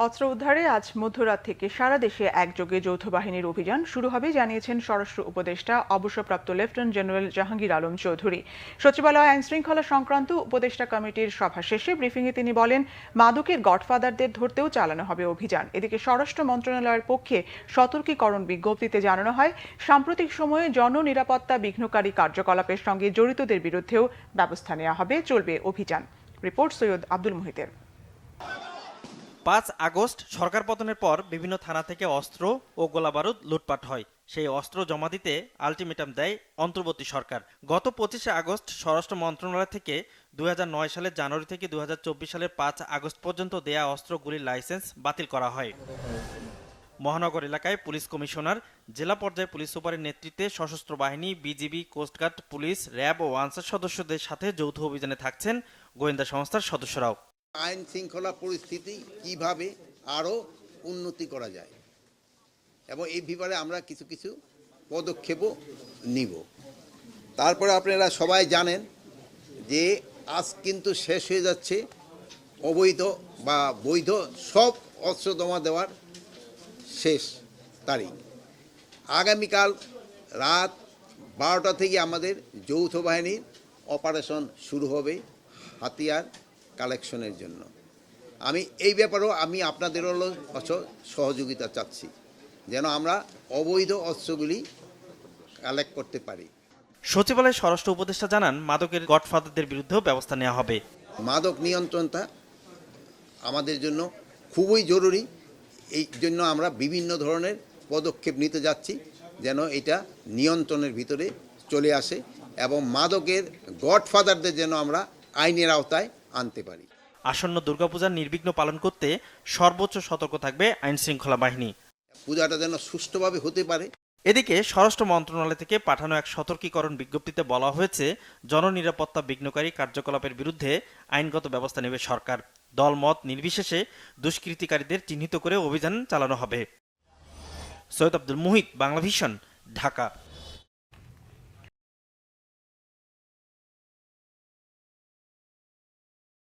অস্ত্র উদ্ধারে আজ মধ্যরাত থেকে সারা দেশে একযোগে যৌথ বাহিনীর অভিযান শুরু হবে জানিয়েছেন স্বরাষ্ট্র উপদেষ্টা অবসরপ্রাপ্ত লেফটেন্যান্ট জেনারেল জাহাঙ্গীর আলম চৌধুরী। সচিবালয় আইন শৃঙ্খলা সংক্রান্ত উপদেষ্টা কমিটির সভা শেষে ব্রিফিংয়ে তিনি বলেন, মাদকের গডফাদারদের ধরতেও চালানো হবে অভিযান। এদিকে স্বরাষ্ট্র মন্ত্রণালয়ের পক্ষে সতর্কীকরণ বিজ্ঞপ্তিতে জানানো হয়, সাম্প্রতিক সময়ে জননিরাপত্তা বিঘ্নকারী কার্যকলাপের সঙ্গে জড়িতদের বিরুদ্ধেও ব্যবস্থা নেওয়া হবে। চলবে অভিযান। রিপোর্ট সৈয়দ আব্দুল মুহিতের। ৫ আগস্ট সরকার পতনের পর বিভিন্ন থানা থেকে অস্ত্র ও গোলাবারুদ লুটপাট হয়। সেই অস্ত্র জমা দিতে আলটিমেটাম দেয় অন্তর্বর্তী সরকার। গত ২৫শে আগস্ট স্বরাষ্ট্র মন্ত্রণালয় থেকে ২০০৯ সালের জানুয়ারি থেকে ২০২৪ সালের ৫ আগস্ট পর্যন্ত দেয়া অস্ত্রগুলির লাইসেন্স বাতিল করা হয়। মহানগর এলাকায় পুলিশ কমিশনার, জেলা পর্যায়ে পুলিশ সুপারের নেতৃত্বে সশস্ত্র বাহিনী, বিজিবি, কোস্টগার্ড, পুলিশ, র্যাব ও আনসার সদস্যদের সাথে যৌথ অভিযানে থাকছেন গোয়েন্দা সংস্থার সদস্যরাও। আইন শৃঙ্খলা পরিস্থিতি কিভাবে আরও উন্নতি করা যায় এবং এই ব্যাপারে আমরা কিছু কিছু পদক্ষেপও নিব। তারপরে আপনারা সবাই জানেন যে আজ কিন্তু শেষ হয়ে যাচ্ছে অবৈধ বা বৈধ সব অস্ত্র জমা দেওয়ার শেষ তারিখ। আগামীকাল রাত ১২টা থেকে আমাদের যৌথ বাহিনীর অপারেশন শুরু হবে হাতিয়ার কালেকশনের জন্য। আমি এই ব্যাপারেও আপনাদেরও সহযোগিতা চাচ্ছি, যেন আমরা অবৈধ অস্ত্রগুলি কালেক্ট করতে পারি। সচিবালয়ের স্বরাষ্ট্র উপদেষ্টা জানান, মাদকের গডফাদারদের বিরুদ্ধেও ব্যবস্থা নেওয়া হবে। মাদক নিয়ন্ত্রণটা আমাদের জন্য খুবই জরুরি। এই জন্য আমরা বিভিন্ন ধরনের পদক্ষেপ নিতে যাচ্ছি, যেন এটা নিয়ন্ত্রণের ভিতরে চলে আসে এবং মাদকের গডফাদারদের যেন আমরা আইনের আওতায় আনতে পারি। আসন্ন দুর্গাপূজার নির্বিঘ্ন পালন করতে সর্বোচ্চ সতর্ক থাকবে আইন শৃঙ্খলা বাহিনী। পূজাটা যেন সুষ্ঠুভাবে হতে পারে। এদিকে স্বরাষ্ট্র মন্ত্রণালয় থেকে পাঠানো এক সতর্কীকরণ বিজ্ঞপ্তিতে বলা হয়েছে, জননিরাপত্তা বিঘ্নকারী কার্যকলাপের বিরুদ্ধে আইনগত ব্যবস্থা নেবে সরকার। দলমত নির্বিশেষে দুষ্কৃতিকারীদের চিহ্নিত করে অভিযান চালানো হবে। সৈয়দ আব্দুল মুহিত, বাংলাভিশন, ঢাকা।